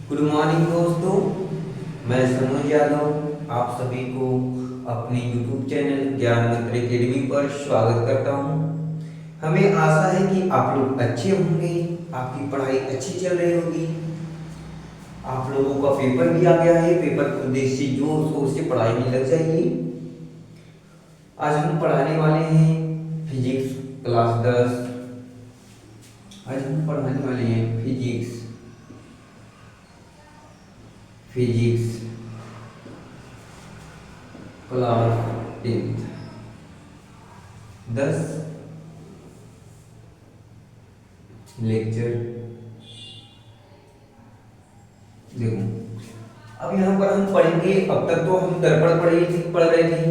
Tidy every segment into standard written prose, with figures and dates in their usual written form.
Good morning दोस्तों, मैं सनोज यादव आप सभी को अपने YouTube चैनल ज्ञान मित्र अकेडमी पर स्वागत करता हूं। हमें आशा है कि आप लोग अच्छे होंगे, आपकी पढ़ाई अच्छी चल रही होगी। आप लोगों का पेपर भी आ गया है, पेपर को उद्देश्य से जोर शोर से पढ़ाई में लग जाइए। आज हम पढ़ाने वाले हैं फिजिक्स क्लास 10। आज हम पढ़ाने वाले हैं फिजिक्स क्लास 10 लेक्चर। देखो, अब यहाँ पर हम पढ़ेंगे। अब तक तो हम दर्पण पढ़ रहे थे।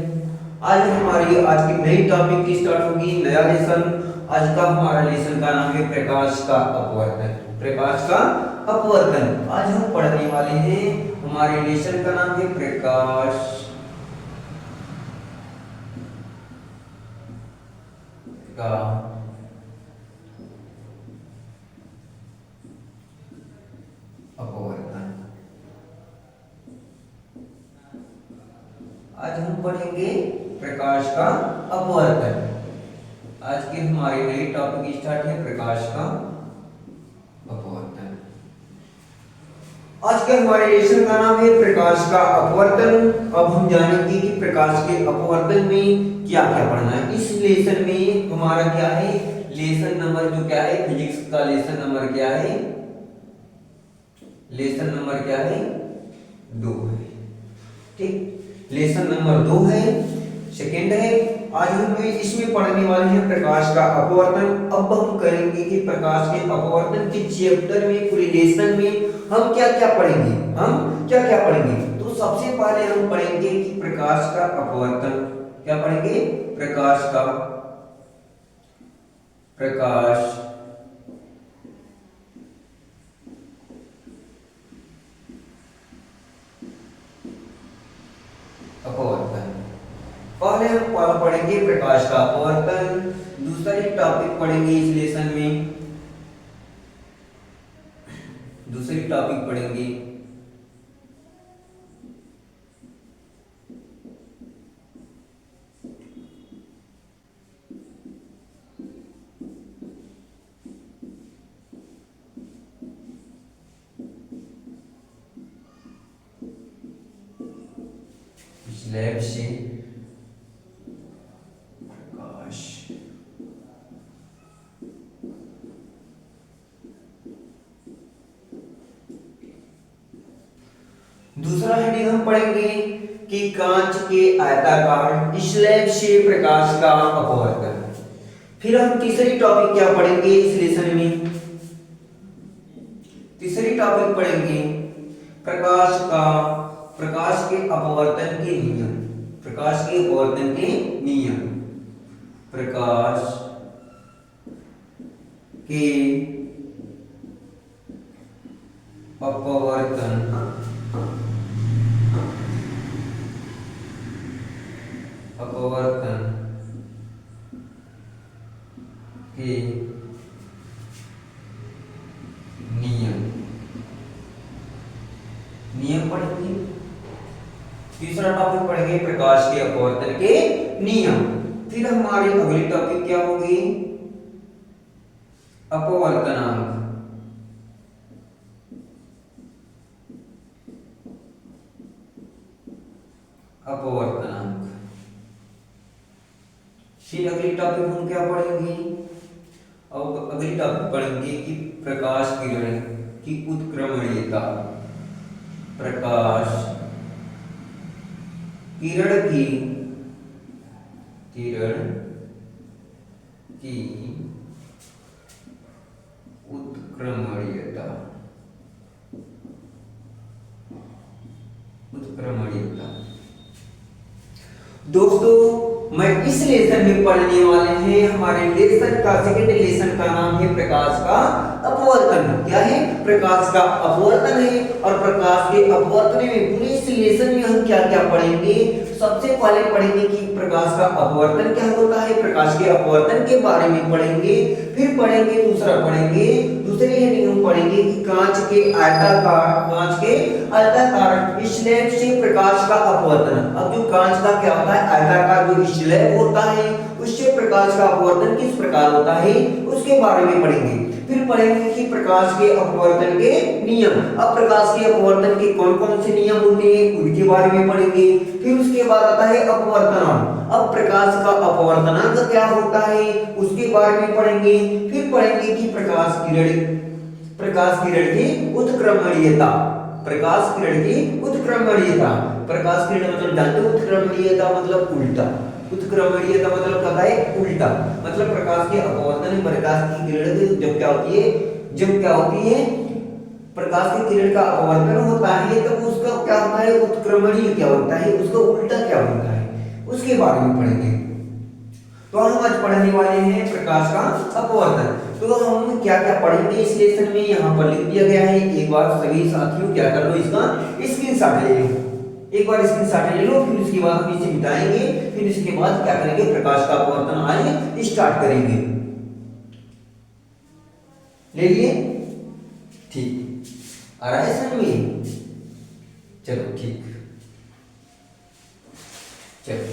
आज हमारी आज की नई टॉपिक की स्टार्ट होगी, नया लेसन। आज का हमारा लेसन का नाम है प्रकाश का अपवर्तन। प्रकाश का अपवर्तन आज हम पढ़ने वाले हैं। हमारे लेसन का नाम है प्रकाश का अपवर्तन। आज हम पढ़ेंगे प्रकाश का अपवर्तन। आज की हमारी नई टॉपिक स्टार्ट है प्रकाश का अपवर्तन। आज के हमारे लेसन का नाम है प्रकाश का अपवर्तन। अब हम जानेंगे कि प्रकाश के अपवर्तन में क्या क्या पढ़ना है। इस लेसन में हमारा क्या है, लेसन नंबर जो क्या है, फिजिक्स का लेसन नंबर क्या है, लेसन नंबर क्या है, 2 है। ठीक, लेसन नंबर 2 है, सेकेंड है। आज हम इसमें पढ़ने वाले हैं प्रकाश का अपवर्तन। अब हम करेंगे कि प्रकाश के अपवर्तन के चैप्टर में, पूरे लेसन में हम क्या क्या पढ़ेंगे। तो सबसे पहले हम पढ़ेंगे कि प्रकाश का अपवर्तन। क्या पढ़ेंगे? प्रकाश अपवर्तन। पहले हम पढ़ेंगे प्रकाश का अपवर्तन। दूसरा ही टॉपिक पढ़ेंगे इस लेसन में। दूसरी टॉपिक पढ़ेंगे स्लैब से प्रकाश। दूसरा हेडिंग हम पढ़ेंगे कि कांच के आयताकार स्लैब से प्रकाश का अपवर्तन। फिर हम तीसरी टॉपिक क्या पढ़ेंगे इस लेसन में? तीसरी टॉपिक पढ़ेंगे प्रकाश के अपवर्तन के नियम। प्रकाश के अपवर्तन के नियम। प्रकाश के अपवर्तन के नियम पढ़ेंगे। तीसरा टॉपिक पढ़ेंगे प्रकाश के अपवर्तन के नियम। फिर हमारी अगली टॉपिक क्या होगी? अपवर्तनांक। फिर अगली टॉपिक हम क्या पढ़ेंगे? अब अगली टॉपिक पढ़ेंगे कि प्रकाश किरण की उत्क्रमणीयता। प्रकाश किरण की उत्क्रमणीयता। दोस्तों, मैं इस लेसन में पढ़ने वाले हैं, हमारे लेसन का सेकंड लेसन का नाम है प्रकाश का अपवर्तन। क्या है? प्रकाश का अपवर्तन है। और प्रकाश के अपवर्तन में पूरे इस लेसन में हम क्या क्या पढ़ेंगे? सबसे पहले पढ़ेंगे कि प्रकाश का अपवर्तन क्या होता है, प्रकाश के अपवर्तन के बारे में पढ़ेंगे। फिर पढ़ेंगे दूसरा दूसरी हेडिंग हम पढ़ेंगे कि कांच के आयताकार स्लैब से प्रकाश का अपवर्तन। अब जो कांच का क्या होता है, आयताकार जो स्लैब होता है उससे प्रकाश का अपवर्तन किस प्रकार होता है उसके बारे में पढ़ेंगे। फिर पढ़ेंगे कि प्रकाश के अपवर्तन के नियम। अब प्रकाश के अपवर्तन के कौन कौन से नियम होते हैं उनके बारे में पढ़ेंगे। फिर उसके बाद आता है अपवर्तनांक। अब प्रकाश का अपवर्तनांक क्या होता है उसके बारे में पढ़ेंगे। फिर पढ़ेंगे कि प्रकाश किरण की उत्क्रमणीयता। प्रकाश किरण मतलब जानते हो, उत्क्रमणीयता मतलब उल्टा। उत्क्रमणीयता मतलब क्या है, उल्टा। मतलब प्रकाश के अपवर्तन, प्रकाश की किरण जब क्या होती है प्रकाश की किरण का अपवर्तन होता है तब उसका क्या होता है, उत्क्रमणीय क्या होता है, उसका उल्टा क्या होता है उसके बारे में पढ़ेंगे। तो हम आज पढ़ने वाले हैं प्रकाश का अपवर्तन। तो हम क्या क्या पढ़ेंगे इस लेसन में यहाँ पर लिख दिया गया है। एक बार सभी साथियों क्या कर लो, इसका स्क्रीनशॉट ले लो। एक बार स्क्रीनशॉट ले लो, फिर उसके बाद हम इसे मिटाएंगे। फिर इसके बाद क्या करेंगे, प्रकाश का अपवर्तन आज स्टार्ट करेंगे। ले लिए, ठीक आ रहा है समझ में? चलो ठीक, चलो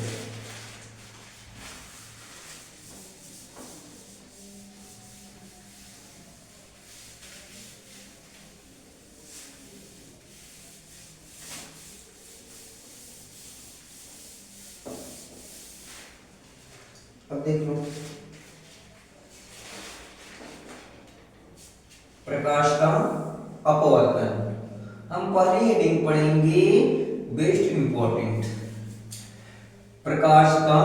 अब देख लो, प्रकाश का अपवर्तन। हम पहली हेडिंग पढ़ेंगे बेस्ट इंपॉर्टेंट। प्रकाश का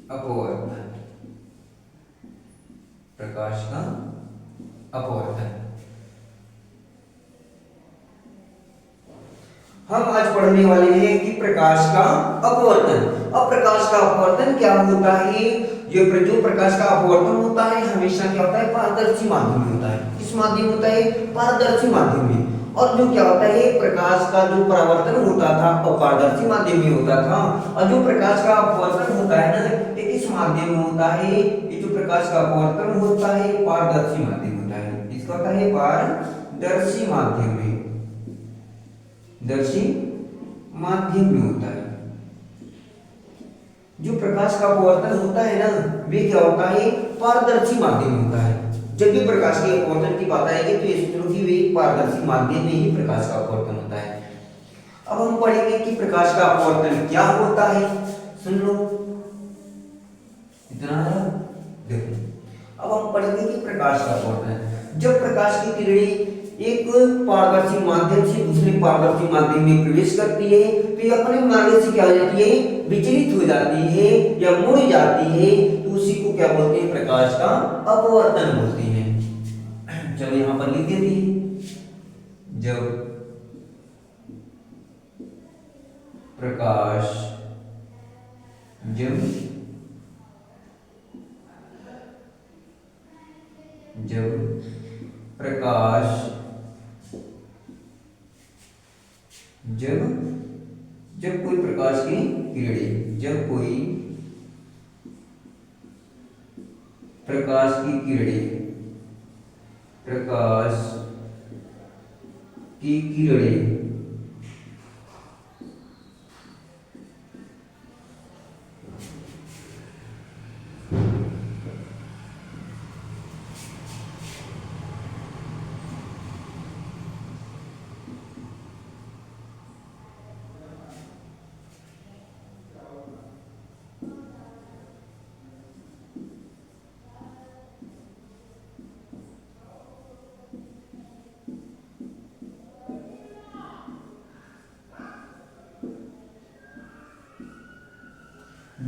अपवर्तन। प्रकाश का अपवर्तन हम आज पढ़ने वाले हैं कि प्रकाश का अपवर्तन। अब प्रकाश का अपवर्तन क्या होता है? जो प्रकाश का अपवर्तन होता है हमेशा क्या होता है, पारदर्शी माध्यम में होता है। किस माध्यम में होता है, पारदर्शी माध्यम में। और जो क्या होता है, प्रकाश का जो परावर्तन होता था वो पारदर्शी माध्यम में होता था, और जो प्रकाश का अपवर्तन होता है ना ये किस माध्यम में होता है, ये जो प्रकाश का अपवर्तन होता है पारदर्शी माध्यम होता है। इसका होता है पारदर्शी माध्यम में, दर्शी माध्यम में होता है। जो प्रकाश का अपवर्तन होता है ना वे क्या होता है, पारदर्शी माध्यम में होता है। जब भी प्रकाश के अपवर्तन की बात आएगी तो ये सोचो कि वे पारदर्शी माध्यम में ही प्रकाश का अपवर्तन होता है। अब हम पढ़ेंगे कि प्रकाश का अपवर्तन क्या होता है। सुन लो, इतना देखो। अब हम पढ़ेंगे कि प्रकाश का अपवर्तन, जब प्रकाश की किरणें एक पारदर्शी माध्यम से दूसरे पारदर्शी माध्यम में प्रवेश करती है तो ये अपने मार्ग से क्या हो जाती है, विचलित हो जाती है या मुड़ जाती है, तो उसी को क्या बोलते हैं, प्रकाश का अपवर्तन बोलते हैं। चलो यहां पर लिख देते हैं, जब प्रकाश जब कोई प्रकाश की किरणें, जब कोई प्रकाश की किरणें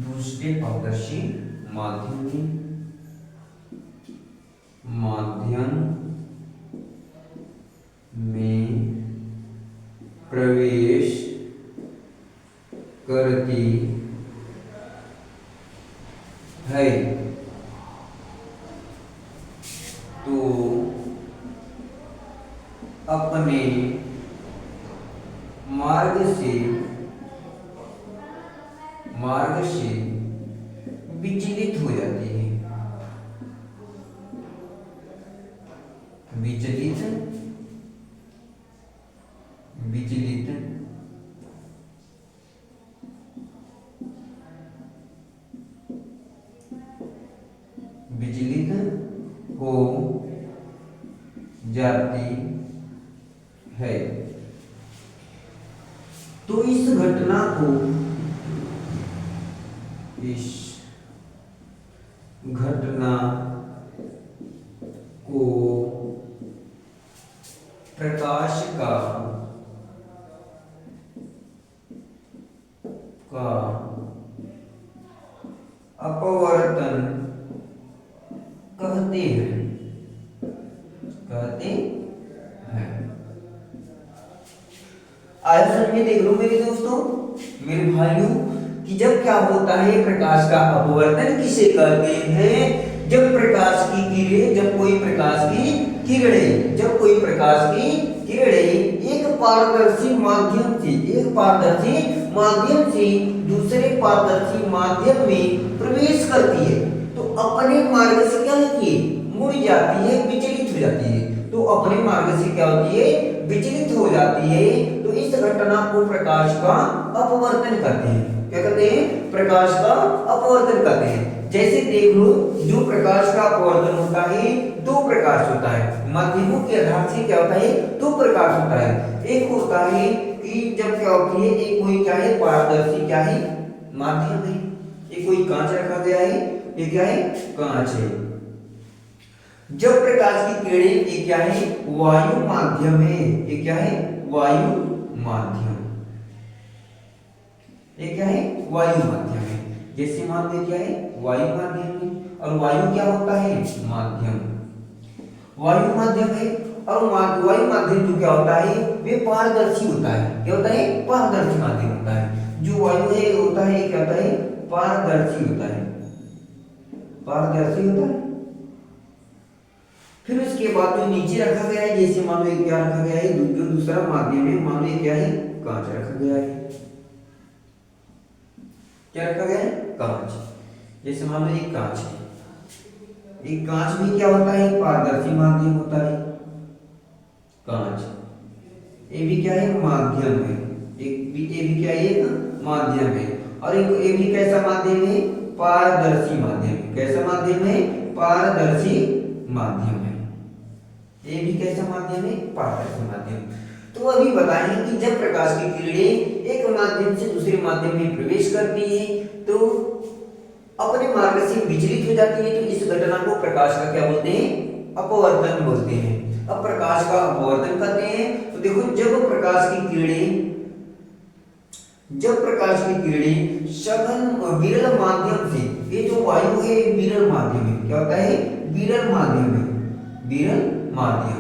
दूसरे पारदर्शी माध्यम में प्रवेश करती है तो अपने मार्ग से मार्ग से विचलित हो जाती है, विचलित विचलित विचलित हो जाती है। तो इस घटना को प्रकाश का अपवर्तन कहते हैं। आइए समझिए, देख लो मेरे दोस्तों, मेरे भाइयों, कि जब क्या होता है प्रकाश का अपवर्तन किसे कहते हैं? जब प्रकाश की किरणें, जब कोई प्रकाश की किरणें एक पारदर्शी माध्यम से दूसरे पारदर्शी माध्यम में प्रवेश करती है तो अपने मार्ग से क्या होती है? मुड़ जाती है, विचलित हो जाती है। तो अपने मार्ग से क्या होती है? विचलित हो जाती है। तो इस घटना को प्रकाश का अपवर्तन कहते हैं। क्या कहते हैं? प्रकाश का अपवर्तन कहते हैं। जैसे देख लो, जो प्रकाश का अपवर्तन होता है दो प्रकाश होता है, माध्यमों के आधार से क्या होता है? दो प्रकाश होता है। एक होता है कि जब क्या होती है, एक कोई क्या है? पारदर्शी क्या है? माध्यम है। एक कोई कांच रखा गया है, ये क्या है? कांच है। जब प्रकाश की किरणें, ये क्या है? वायु माध्यम है। ये क्या है? वायु माध्यम। ये क्या है? वायु माध्यम है। जैसे मान लो क्या है? वायु माध्यम है। और वायु क्या होता है? माध्यम। वायु माध्यम है और वायु माध्यम जो क्या होता है? वे पारदर्शी होता है। क्या होता है? पारदर्शी माध्यम होता है। जो वायु है होता है, क्या होता है? पारदर्शी होता है। पारदर्शी होता है। फिर उसके बाद जो नीचे रखा गया है, जैसे मान लो क्या रखा गया है? जो दूसरा माध्यम है, मान लो क्या है? कांच रखा गया है। क्या रखा गया है? कांच। जैसे मान लो एक कांच है, एक कांच भी क्या होता है? पारदर्शी माध्यम होता है। कांच ये भी क्या है? माध्यम है। ये भी क्या है? एक माध्यम है। और ये भी कैसा माध्यम है? पारदर्शी माध्यम है। कैसा माध्यम है? पारदर्शी माध्यम है। ये भी कैसा माध्यम है? पारदर्शी माध्यम। तो अभी बताएंगे कि जब प्रकाश की किरणें एक माध्यम से दूसरे माध्यम में प्रवेश करती है तो अपने मार्ग से विचलित हो जाती है, तो इस घटना को प्रकाश का क्या बोलते हैं? अपवर्तन बोलते हैं। अब प्रकाश का अपवर्तन कहते हैं। तो देखो, जब प्रकाश की किरणें सघन विरल माध्यम से, ये जो वायु है विरल माध्यम है। क्या होता है? विरल माध्यम है। विरल माध्यम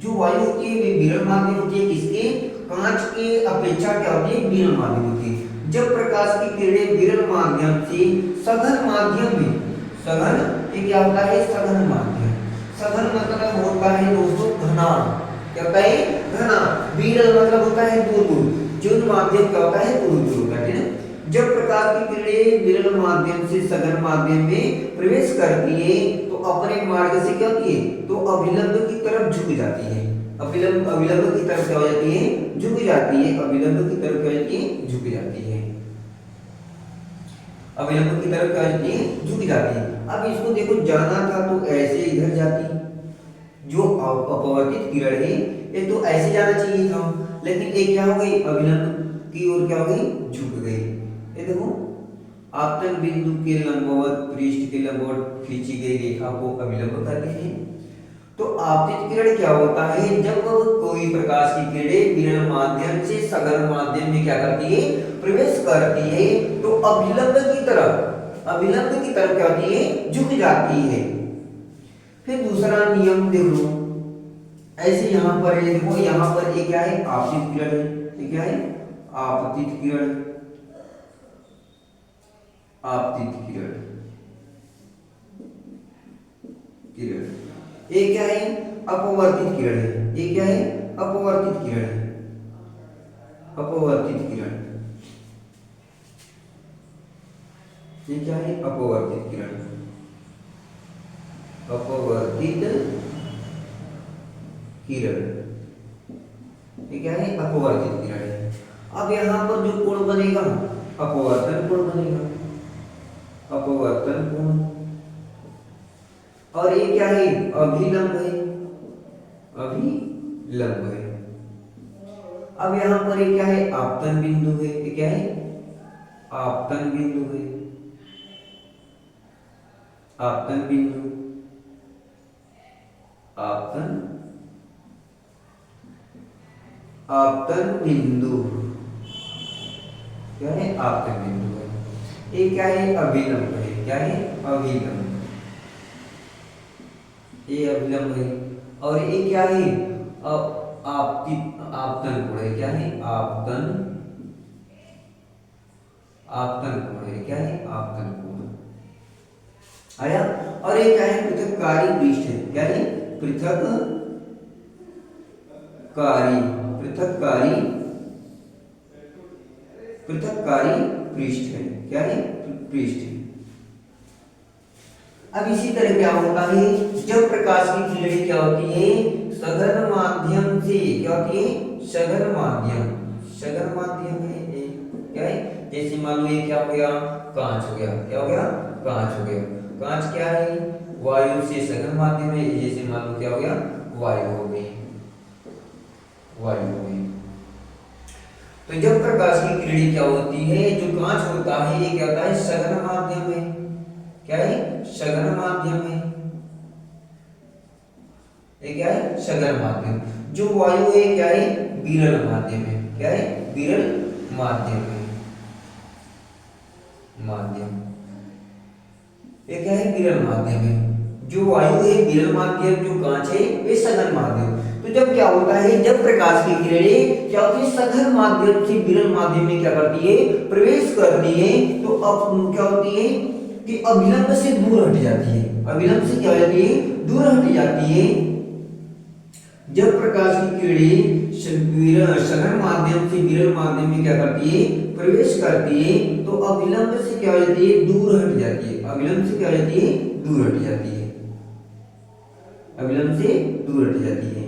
जो वायु होती है वे विरल माध्यम होती है। किसके? कांच के अपेक्षा क्या होती है? विरल माध्यम होती है। जब प्रकाश की किरणें विरल माध्यम से सघन माध्यम में, सघन ये क्या होता है? सघन माध्यम। सघन मतलब होता है दोस्तों घना। क्या होता है? घना। विरल मतलब होता है दूर दूर। जो माध्यम क्या होता है? दूर दूर होता है ना। जब प्रकाश की किरणें विरल माध्यम से सघन माध्यम में प्रवेश करती है तो अपने मार्ग से क्या होती है? तो अभिलंब की तरफ झुक जाती है। अभिलंब की तरफ क्या हो जाती है? झुक जाती है। अभिलंब की तरफ क्या हो जाती है? झुक जाती है। अभिलंब की तरफ क्या हो जाती है? झुक जाती है। अब इसको देखो, जाना था तो ऐसे इधर जाती, जो अपवर्तित किरण है ये तो ऐसे जाना चाहिए था, लेकिन ये क्या हो गई? अभिलंब की ओर क्या हो गई? झुक गई। ये देखो, आपतन बिंदु के लंबवत पृष्ठ के लंबवत खींची गई रेखा को अभिलंब कहते हैं। तो आपतित किरण क्या होता है? जब कोई प्रकाश की किरणें विरल माध्यम से सघन माध्यम में क्या करती है? प्रवेश करती है तो अभिलंब की तरफ क्या होती है? झुक जाती है। फिर दूसरा नियम देख लो, ऐसे यहाँ पर ये देखो, यहाँ पर ये क्या है? आपतित किरण है। ये क्या है? आपतित किरण। आपतित किरण ये क्या है? अपवर्तित किरण है। ये क्या है? अपवर्तित किरण है। अपवर्तित किरण। ये क्या है? अपवर्तित किरण। अपवर्तित किरण, ये क्या है? अपवर्तित किरण है। अब यहाँ पर जो कोण बनेगा अपवर्तन कोण बनेगा, अपवर्तन कोण। और ये क्या है? अभिलंब है, अभिलंब है। अब यहाँ पर ये क्या है? आपतन बिंदु है। ये क्या है? आपतन बिंदु है, आपतन बिंदु, आपतन, आपतन बिंदु क्या है? आपतन बिंदु है। ये क्या है? अभिलंब है। क्या है? अभिलंब, ये अभिलंब है। और ये क्या है? आपतन कोण है। क्या है? आपतन, आपतन कोण है। क्या है? आपतन कोण आया। और ये क्या है? पृथककारी पृष्ठ है। क्या है? पृथककारी, पृथककारी, पृथककारी पृष्ठ है। क्या है? पृष्ठ। अब इसी तरह क्या होता है? जब प्रकाश की किरणें क्या होती है? सघन माध्यम से, क्या होती है? सघन माध्यम, सघन माध्यम है ये। क्या है? जैसे मान लो ये क्या हो गया? कांच हो गया। क्या हो गया? कांच हो गया। कांच क्या है? वायु से सघन माध्यम है। जैसे मान लो क्या हो गया? वायु हो गई, वायु हो गई। तो जब प्रकाश की किरणें क्या होती है? जो कांच होता है ये क्या होता है? सघन माध्यम है। क्या है? सघन माध्यम है। ये क्या है? सघन माध्यम। जो वायु है क्या है? विरल माध्यम है। क्या है? विरल माध्यम है, माध्यम। ये क्या है? विरल माध्यम है। जो वायु है विरल माध्यम, जो कांच है वे सघन माध्यम। तो जब क्या होता है? जब प्रकाश की किरणें क्या होती है? सघन माध्यम से विरल माध्यम में क्या करती है? प्रवेश करती है। तो अब क्या होती है कि अभिलंब से दूर हट जाती है। अभिलंब से क्या हो जाती है? दूर हट जाती है। जब प्रकाश की किरणें सघन माध्यम से विरल माध्यम में क्या करती है? प्रवेश करती है। तो अभिलंब से क्या हो जाती है? दूर हट जाती है। अभिलंब से क्या हो जाती है? दूर हट जाती है। अभिलंब से दूर हट जाती है।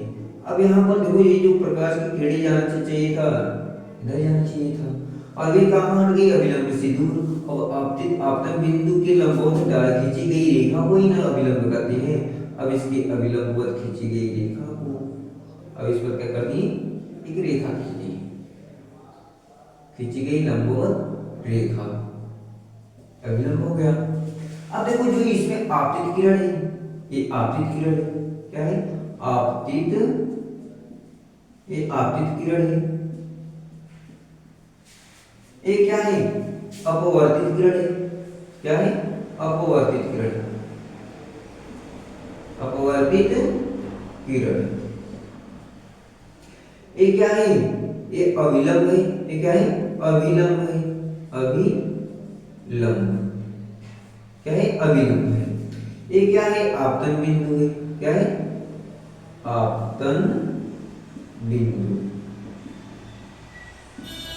अब यहाँ पर देखो, ये जो प्रकाश की किरणें जाना चाहिए था, इधर जाना चाहिए था, और वे कहाँ हट गई? अभिलंब से दूर। और आपतन बिंदु के लंबवत खींची गई रेखा को ही ना अभिलंब करते हैं। अब इसके अभिलंबवत खींची गई रेखा को, अब इस पर क्या कर दी? एक रेखा खींच दी, खींची गई लंबवत रेखा, अभिलंब हो गया। अब देखो जो इसमें आपतित किरण है, ये आपतित किरण है। क्या है? आपतित, ये आपतित किरण है। ये क्या है? अपवर्तित किरण है। क्या है? अपवर्तित किरण, अपवर्तित किरण। ये क्या है? ये अभिलंब है। ये क्या है? अभिलंब है, अभिलंब। क्या है? अभिलंब है। ये क्या है? आपतन बिंदु है। क्या है? आपतन बिंदु,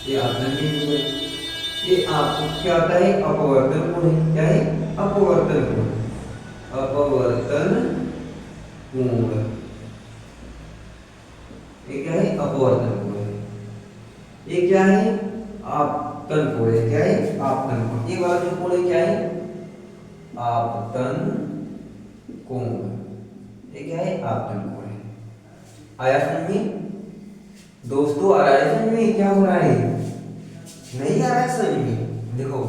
ये आपतन बिंदु है। ये आपको क्या आता है? अपवर्तन कोण है। क्या है? अपवर्तन कोण, अपवर्तन कोण। ये क्या है? अपवर्तन कोण है। ये क्या है? आपतन कोण है। क्या है? आपतन कोण। ये वाला जो कोण है क्या है? आपतन कोण। ये क्या है? आपतन कोण है। आया समझ में दोस्तों? आ रहा है समझ में क्या हो रहा है? नहीं आ रहा है समझ में? देखो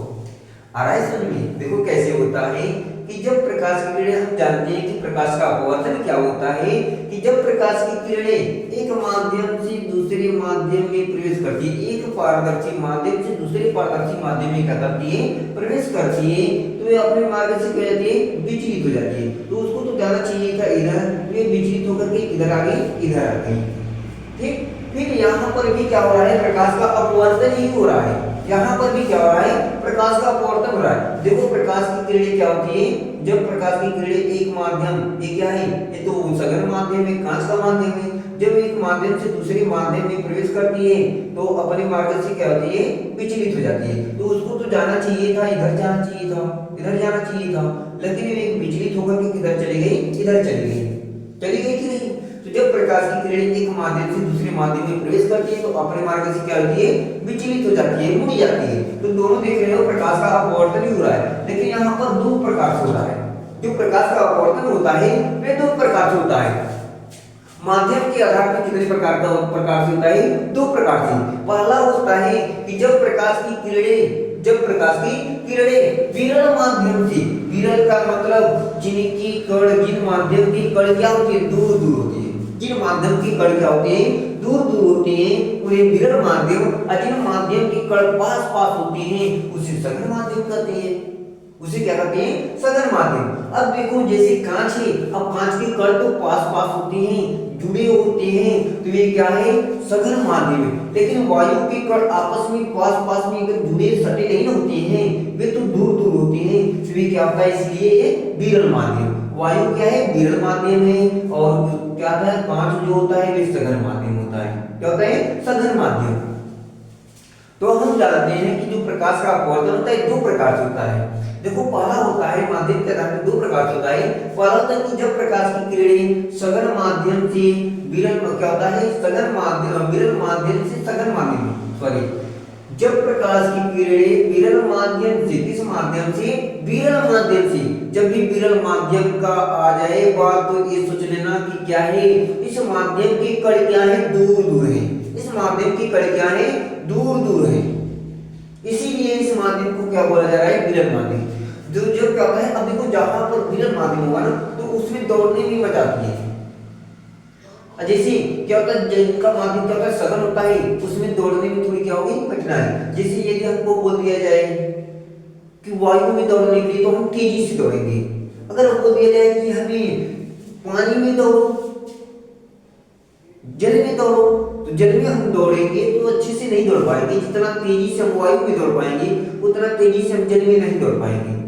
आ रहा है समझ में। देखो कैसे होता है कि जब प्रकाश की किरणें, हम जानते हैं कि प्रकाश का अपवर्तन क्या होता है कि जब प्रकाश की किरणें एक माध्यम से दूसरे माध्यम में प्रवेश करती है, एक पारदर्शी माध्यम से दूसरे पारदर्शी माध्यम में क्या करती है? प्रवेश करती है। तो वे अपने मार्ग से क्या जाती है? विचलित हो जाती है। तो उसको तो जाना चाहिए था इधर, वे विचलित होकर के इधर आ गई, इधर आ गई। ठीक। फिर यहाँ पर भी क्या हो रहा है? प्रकाश का अपवर्तन ही हो रहा है। यहाँ पर भी क्या हो रहा है? प्रकाश का अपवर्तन हो रहा है। देखो प्रकाश की किरणें क्या होती है? जब प्रकाश की किरणें एक माध्यम, ये क्या है? ये तो सघन माध्यम है, कांच का माध्यम है। जब एक माध्यम से दूसरे माध्यम में प्रवेश करती है तो अपने मार्ग से क्या होती है, विचलित हो जाती है। तो उसको तो जाना चाहिए था, इधर जाना चाहिए था, इधर जाना चाहिए था, लेकिन ये विचलित होकर के किधर चली गई, इधर चली गई, चली गई कि नहीं। तो जब प्रकाश की किरण एक माध्यम से दूसरे माध्यम में प्रवेश करती है तो अपने मार्ग से क्या होती है, विचलित हो जाती है, मुड़ जाती है। तो दोनों देख रहे हो प्रकाश का अपवर्तन ही हो रहा है, लेकिन यहाँ पर दो प्रकार से हो रहा है। जो प्रकाश का अपवर्तन होता है वह दो प्रकार से होता है। माध्यम के आधार पर कितने प्रकार से होता है, दो प्रकार से। पहला होता है कि जब प्रकाश की किरणें विरल माध्यम से, विरल का मतलब जिनकी कण, जिन माध्यम की कण क्या होती है, दूर दूर होती है, जिन माध्यम की कण क्या होती है, दूर दूर होती है, उन्हें विरल माध्यम, और जिन माध्यम की कण पास पास होती है उसे सघन माध्यम कहते हैं। उसे क्या कहते हैं, सघन माध्यम। अब देखो जैसे कांच है, अब कांच की कण तो पास पास होती हैं, जुड़े होते हैं, तो ये क्या है, सघन माध्यम है। लेकिन वायु के कण आपस में पास पास में अगर जुड़े सटे नहीं होते हैं, वे तो दूर दूर होते हैं, तो ये क्या होता है, इसलिए ये विरल माध्यम। वायु क्या है, विरल माध्यम है, और क्या होता है, कांच जो होता है वे सघन माध्यम होता है। क्या होता है, सघन माध्यम। तो हम जानते हैं कि जो प्रकाश का अपवर्तन होता है दो प्रकार से होता है। देखो पहला होता है माध्यम के आधार पर दो प्रकार से होता है। पहला होता है कि जब प्रकाश की किरणें सघन माध्यम से विरल, क्या होता है, सघन माध्यम, विरल माध्यम से सघन माध्यम, सॉरी, जब प्रकाश की किरणें विरल माध्यम से, किस माध्यम से, विरल माध्यम से, जब भी विरल माध्यम का आ जाए बात तो ये सोच लेना कि क्या है, इस माध्यम की कण क्या है, दूर दूर है, इस माध्यम की कण क्या है, दूर दूर है, इसीलिए इस माध्यम को क्या बोला जा रहा है, विरल माध्यम। जो जो क्या होता है, अब देखो जहां पर विरल माध्यम होगा ना तो उसमें दौड़ने में मजा आती है। जैसे क्या होता है, जिनका माध्यम क्या होता है, सघन होता है, उसमें दौड़ने में थोड़ी क्या होगी, कठिनाई। जैसे यदि हमको बोल दिया जाए कि वायु में दौड़ने के लिए तो हम तेजी से दौड़ेंगे, अगर हमको दिया जाए कि हमें पानी में दौड़ो, जल में दौड़ो, तो जल में हम दौड़ेंगे तो अच्छे से नहीं दौड़ पाएंगे, जितना तेजी से हम वायु में दौड़ पाएंगे उतना तेजी से हम जल में नहीं दौड़ पाएंगे।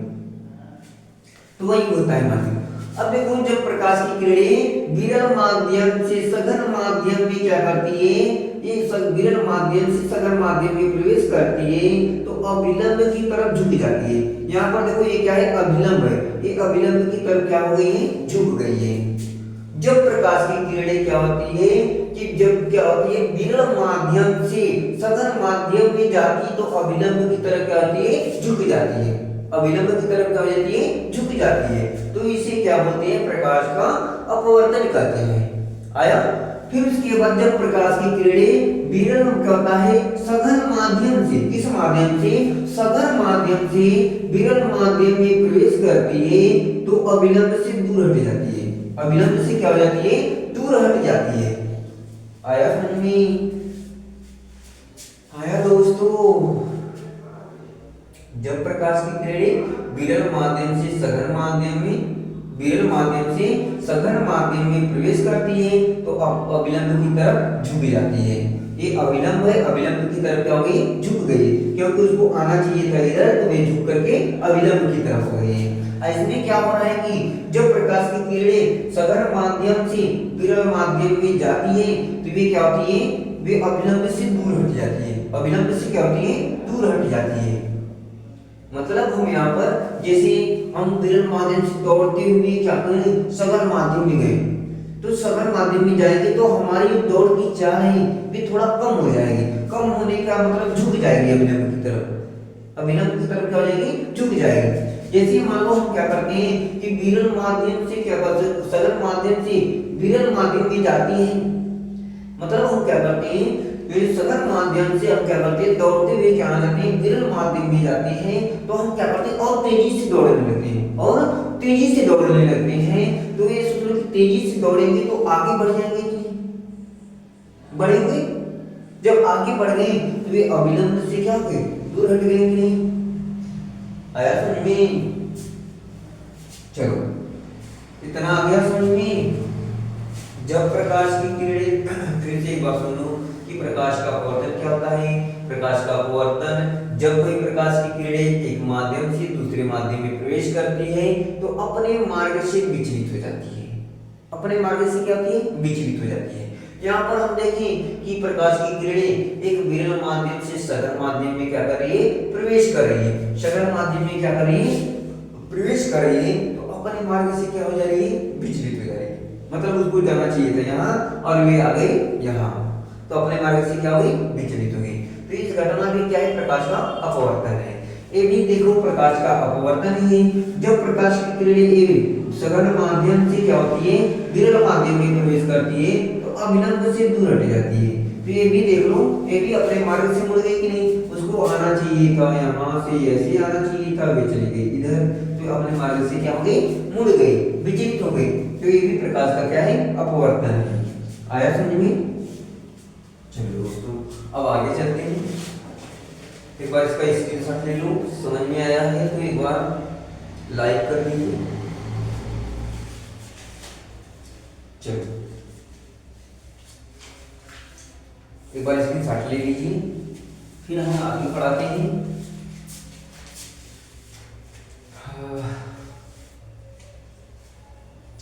तो वही होता है माध्यम। अब देखो जब प्रकाश की किरणें विरल माध्यम से सघन माध्यम में क्या करती है, ये विरल माध्यम से सघन माध्यम में प्रवेश करती है तो अभिलंब की तरफ झुक जाती है। यहाँ पर देखो ये क्या है, अभिलंब है, ये अभिलंब की तरफ क्या हो गई है, झुक गई है। जब प्रकाश की किरणें क्या होती है कि जब क्या होती है, विरल माध्यम से सघन माध्यम में जाती तो अभिलंब की तरफ क्या होती है, झुक जाती है, अभिलंब की तरफ क्या हो जाती है, झुक जाती है। तो इसे क्या बोलते हैं, प्रकाश का अपवर्तन कहते हैं। आया। फिर उसके बाद जब प्रकाश की किरणें विरल क्या होता है, सघन माध्यम से, किस माध्यम से, सघन माध्यम से विरल माध्यम में प्रवेश करती है तो अभिलंब से दूर हट जाती है, अभिलंब से क्या हो जाती है, दूर हट जाती है। आया समझ में, आया दोस्तों। जब प्रकाश की किरणें विरल माध्यम से सघन माध्यम में, विरल माध्यम से सघन माध्यम में प्रवेश करती है तो अभिलंब की तरफ झुक जाती है। ये अभिलंब है, अभिलंब की तरफ क्या हो गई, झुक गई, क्योंकि उसको आना चाहिए था इधर तो वे झुक करके अभिलंब की तरफ हो गई है। इसमें क्या हो रहा है कि जब प्रकाश की किरणें सघन माध्यम से विरल माध्यम में जाती है तो वे क्या होती है, वे अभिलंब से दूर हट जाती है, अभिलंब से क्या होती है, दूर हट जाती है। मतलब हम यहाँ पर जैसे हम विरल माध्यम से दौड़ते हुए क्या करें, सघन माध्यम में गए, तो सघन माध्यम में जाएंगे तो हमारी दौड़ की चाल है भी थोड़ा कम हो जाएगी, कम होने का मतलब झुक जाएगी अभिलंब की तरफ, अभिलंब की तरफ क्या हो जाएगी, झुक जाएगी। जैसे मान लो हम क्या करते हैं कि विरल माध्यम से क्या करते हैं, सघन माध्यम से विरल माध्यम में जाती है, मतलब हम क्या करते हैं, सघन माध्यम से हम क्या करते हैं, दौड़ते हुए क्या जाते हैं, विरल माध्यम में जाते हैं तो हम क्या करते हैं, और तेजी से दौड़ने लगते हैं, और तेजी से दौड़ने लगते हैं। तो ये सोच लो कि तेजी से दौड़ेंगे तो आगे बढ़ जाएंगे कि नहीं, बढ़ेंगे। जब आगे बढ़ गए तो ये अभिलंब से क्या हुए, दूर हट गए कि नहीं। आया समझ में, चलो इतना आ गया समझ में। जब प्रकाश की किरणें, फिर से एक बात सुन लो कि प्रकाश का अपवर्तन क्या होता है। प्रकाश का अपवर्तन, जब कोई प्रकाश की किरणें एक माध्यम से दूसरे माध्यम में प्रवेश करती है तो अपने मार्ग से विचलित हो जाती है, अपने मार्ग से क्या होती है, विचलित हो जाती है। यहाँ पर हम देखें कि प्रकाश की किरणें एक विरल माध्यम से सघन माध्यम में क्या कर रही है, प्रवेश कर रही है। सघन माध्यम में क्या कर रही है, प्रवेश कर रही है, तो अपने मार्ग से क्या हो जा रही है, विचलित हो जा रही है। मतलब उसको जाना चाहिए था यहाँ और वे आ गए यहाँ, तो अपने मार्ग से क्या हुई, विचलित हो गई। तो इस घटना में क्या है, प्रकाश का अपवर्तन है। ये भी देखो प्रकाश का अपवर्तन ही है। जब प्रकाश की किरणें सघन माध्यम से क्या होती है, विरल माध्यम में प्रवेश करती है, तो अभिलंब से दूर हट जाती है। तो ये भी देख लो, ये भी अपने मार्ग से मुड़ गई कि नहीं, उसको आना चाहिए था यहाँ से, ऐसे आना चाहिए था, वे चली गई इधर, तो अपने मार्ग से क्या हो गई, मुड़ गई, विचलित हो गई। तो ये भी प्रकाश का क्या है, अपवर्तन है। आया समझ में? चलो दोस्तों अब आगे चलते हैं। एक बार इसका स्क्रीनशॉट ले लो, समझ में आया है तो एक बार लाइक कर दीजिए। चलो एक बार स्क्रीनशॉट ले लीजिए, फिर हम आगे पढ़ाते हैं।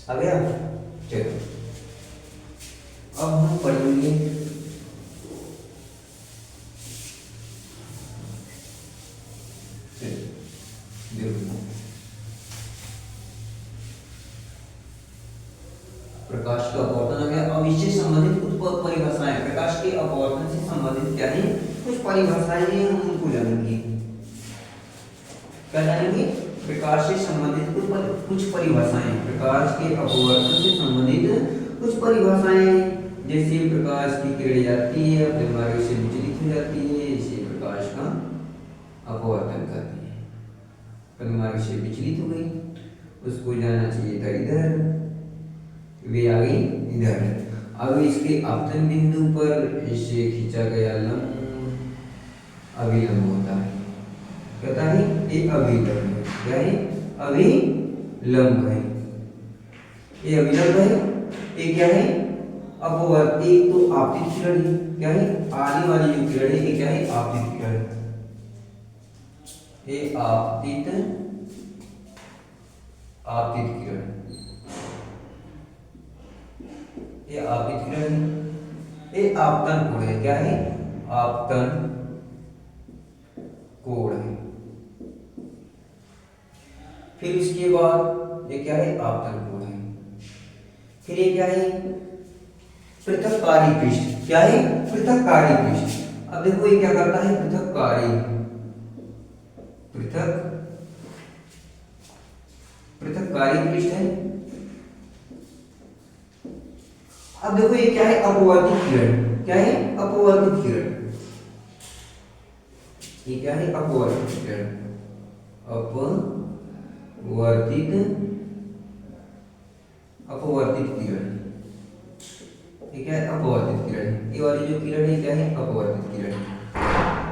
आ गया? चलो अब हम पढ़ेंगे प्रकाश का अपवर्तन। आ गया। अब इससे संबंधित कुछ परिभाषाएं, प्रकाश के अपवर्तन से संबंधित क्या है, कुछ परिभाषाएं हैं, हम उनको जानेंगे। क्या जानेंगे? प्रकाश से संबंधित कुछ परिभाषाएं, प्रकाश के अपवर्तन से संबंधित कुछ परिभाषाएं, जैसे प्रकाश की किरणें जाती है, अपने मार्ग से विचलित हो जाती है, इसे प्रकाश का अपवर्तन कहते हैं। अपने मार्ग से विचलित हो गई, उसको जाना चाहिए था इधर, वे आ गई इधर। अब इसके आपतन बिंदु पर इसे खींचा गया लंब अभिलंब होता है। कहता है ये अभिलंब है, क्या है, अभिलंब है, ये अभिलंब है। ये क्या है, अपवर्त, एक तो आपतित किरण है, क्या है, आने वाली जो किरण है ये क्या है, आपतित किरण, ये आपतित किरण, ये आपतित किरण है। ये आपतन कोण है, क्या है, आपतन कोण है। फिर इसके बाद ये क्या है, आपतन कोण है। फिर ये क्या है, पृथक्कारी पृष्ठ, क्या है, पृथक्कारी पृष्ठ। अब देखो ये क्या करता है, पृथक्कारी पृष्ठ है। अब देखो ये क्या है, अपवर्तित किरण, क्या है, अपवर्तित किरण, ये क्या है, अपवर्तित किरण, अपवर्तित किरण, ये क्या है, अपवर्तित किरण। ये वाली जो किरण है क्या है, अपवर्तित किरण।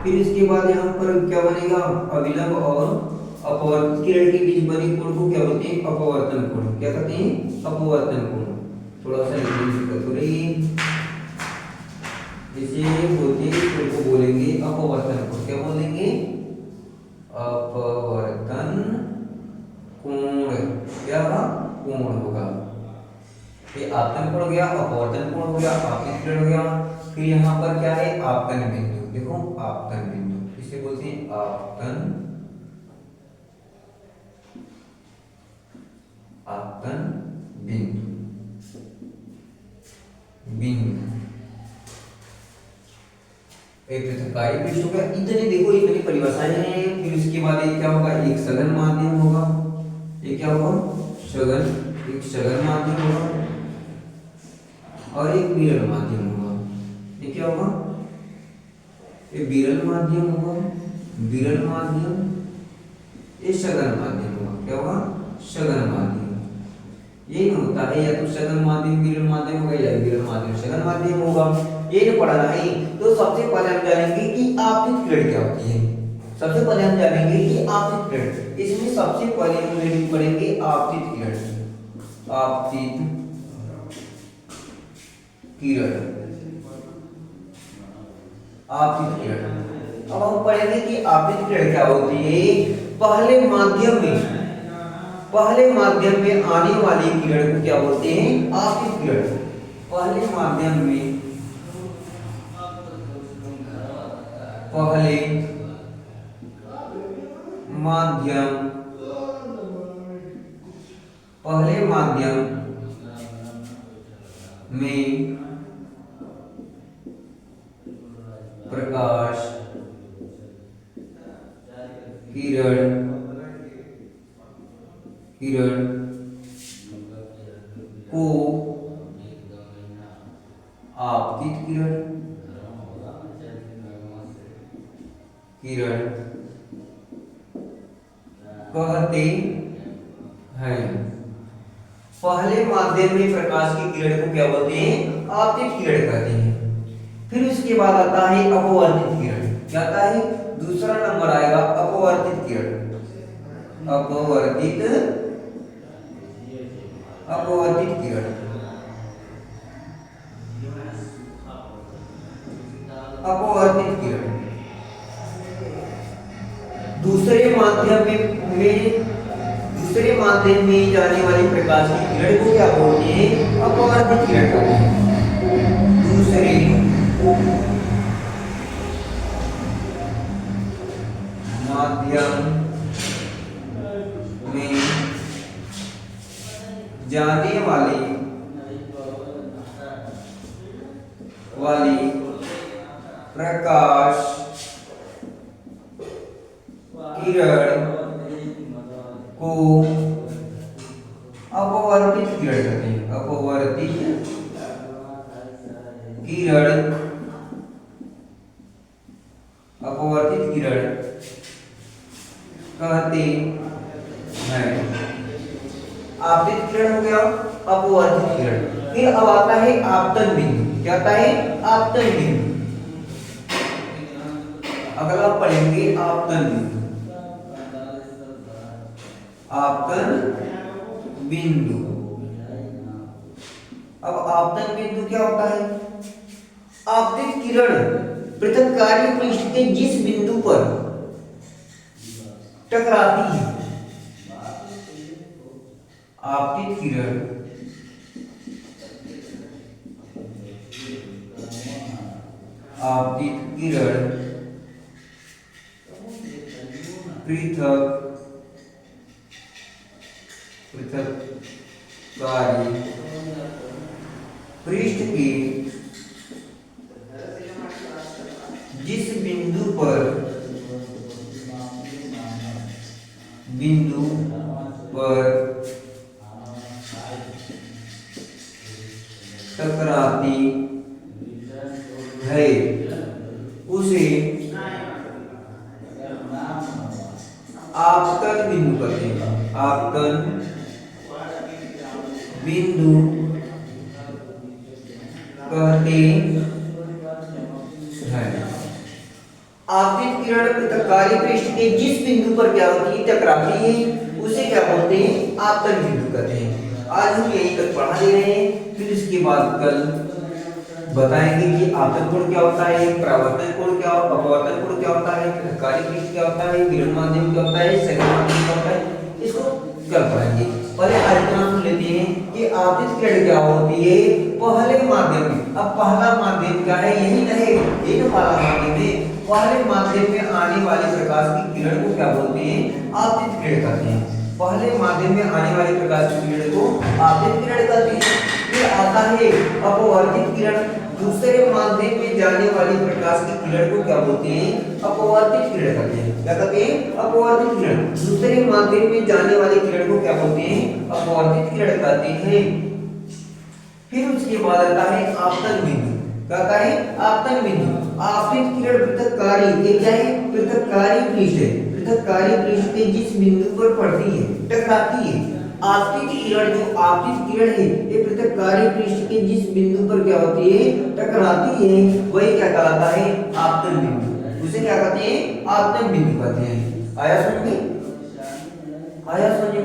फिर इसके बाद यहाँ पर क्या बनेगा, अभिलंब और अपवर्तित किरण के बीच बने कोण को क्या बोलते हैं, अपवर्तन कोण। क्या कहते हैं, अपवर्तन कोण। थोड़ा सा लिखने में दिक्कत हो रही है, इसे बोलते हैं, कोण को बोलेंगे अपवर्तन कोण। क्या बोलेंगे, अपवर्तन कोण। क्या होगा, कोण होगा। ये आपतन कोण हो गया, अपवर्तन कोण हो गया, आपतित किरण हो गया। फिर यहाँ पर क्या है, आपतन बिंदु। देखो आपतन बिंदु, इसे बोलते हैं आपतन बिंदु। एक पृथक्कारी पृष्ठ होगा। इतने देखो, इतनी परिभाषाएं हैं। फिर उसके बाद ये क्या होगा, एक सघन माध्यम होगा। ये क्या होगा, सघन, एक सघन माध्यम होगा और एक विरल माध्यम होगा। ये क्या होगा, ये विरल माध्यम होगा, विरल माध्यम, ये सघन माध्यम होगा। क्या होगा, सघन माध्यम। ये होता है या तो सघन माध्यम विरल माध्यम होगा, या विरल माध्यम सघन माध्यम होगा। ये जो पढ़ना है, तो सबसे पहले हम जानेंगे कि आपतित किरण क्या होती है। सबसे पहले हम जानेंगे कि आपतित किरण, इसमें सबसे पहले हम रीडिंग पढ़ेंगे आपतित किरण, आपतित किरण, आपतित किरण। अब हम पढ़ेंगे कि आपतित किरण क्या होती है। पहले माध्यम में आने वाली किरण को क्या बोलते हैं, आपतित किरण। पहले माध्यम में पहले माध्यम में प्रकाश किरण को आपतित किरण कहते हैं। पहले माध्यम में प्रकाश की किरण को क्या बोलते हैं? आपतित किरण कहते हैं। फिर उसके बाद आता है अपवर्तित किरण। क्या आता है? दूसरा नंबर आएगा अपवर्तित किरण। अपवर्तित किरण। अपवर्तित किरण दूसरे माध्यम में जाने वाली प्रकाश की किरण को क्या बोलते हैं? अपवर्तित किरण कहते हैं। दूसरे माध्यम में जाने वाली प्रकाश किरण को अपवर्तित किरण कहते हैं। अपवर्तित किरण कहते हैं। आपतित किरण हो गया, अपवर्तित किरण। फिर अब आता है आपतन बिंदु। क्या आता है? आपतन बिंदु। अगला पढ़ेंगे आपतन बिंदु। आपतन बिंदु। अब आपतन बिंदु क्या होता है? आपतित किरण पृथक्कारी पृष्ठ के जिस बिंदु पर टकराती है, आपतित किरण पृथक्कारी पृष्ठ के जिस बिंदु पर टकराती है उसे आपतन बिंदु कहते हैं। आपतन बिंदु कहते हैं। आपतित किरण पृथक्कारी पृष्ठ के जिस बिंदु पर क्या होती है? टकराती है, उसे क्या बोलते हैं? आपतन बिंदु कहते हैं। आज हम यही तक पढ़ा ले रहे हैं। फिर इसके बाद कल बताएंगे कि आपतन कोण क्या होता है, परावर्तन कोण क्या, अपवर्तन कोण क्या होता है, पृथक्कारी पृष्ठ क्या होता है, किरण माध्यम क्या होता है, संगम माध्यम क्या होता है। इसको कल पढ़ेंगे। पहले आज इतना सुन लेते हैं कि आपतित किरण क्या होती है पहले माध्यम में। अब पहला माध्यम क्या है? यही नहीं, ये तो पहला माध्यम है। पहले माध्यम में आने वाले प्रकाश की किरण को क्या बोलते हैं? आपतित किरण कहते हैं। पहले माध्यम में आने वाली प्रकाश की किरण को आपतित किरण कहते हैं। फिर आता है अपवर्तित किरण। दूसरे माध्यम में जाने वाली प्रकाश की किरण को क्या बोलते हैं? अपवर्तित किरण कहते हैं। क्या कहते हैं? अपवर्तित किरण। दूसरे माध्यम में जाने वाली किरण को क्या बोलते हैं? अपवर्तित किरण कहते हैं। फिर उसके बाद आता है आपतन बिंदु। कहता है आपतन बिंदु। आपतित किरण पृथक्कारी क्या है? पृथक्कारी पृष्ठ है। पृथक्कारी पृष्ठ के जिस बिंदु पर पड़ती है, टकराती है। आपतित किरण जो आपतित किरण है, ये पृथक्कारी पृष्ठ के जिस बिंदु पर क्या होती है? टकराती है, वही क्या कहलाता है? आपतन बिंदु। उसे क्या कहते हैं? आपतन बिंदु कहते हैं। आया समझ में? आया समझ में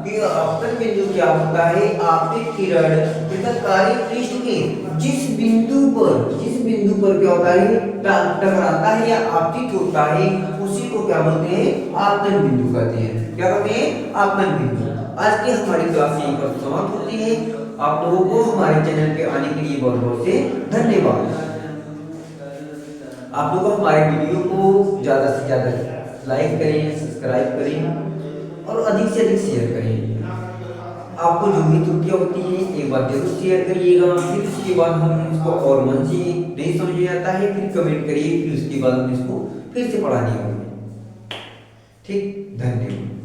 कि आपतन बिंदु क्या होता है? आपतित किरण पृथक्कारी पृष्ठ के जिस बिंदु पर क्या होता है? टकराता है या आपतित होता है, उसी को क्या बोलते हैं? आपतन बिंदु कहते हैं। क्या कहते हैं? आपतन बिंदु। आज की हमारी क्लास यहीं पर समाप्त होती है। आप लोगों को हमारे चैनल पे आने के लिए बहुत बहुत से धन्यवाद। आप लोग हमारे वीडियो को ज़्यादा से ज़्यादा लाइक करें, सब्सक्राइब करें और अधिक से अधिक शेयर करें। आपको जो भी त्रुटियाँ होती हैं एक बार जरूर शेयर करिएगा, फिर उसके बाद हम इसको और मन से नहीं समझ आता है फिर कमेंट करिए, फिर उसके बाद हम इसको फिर से पढ़ा दिया। ठीक, धन्यवाद।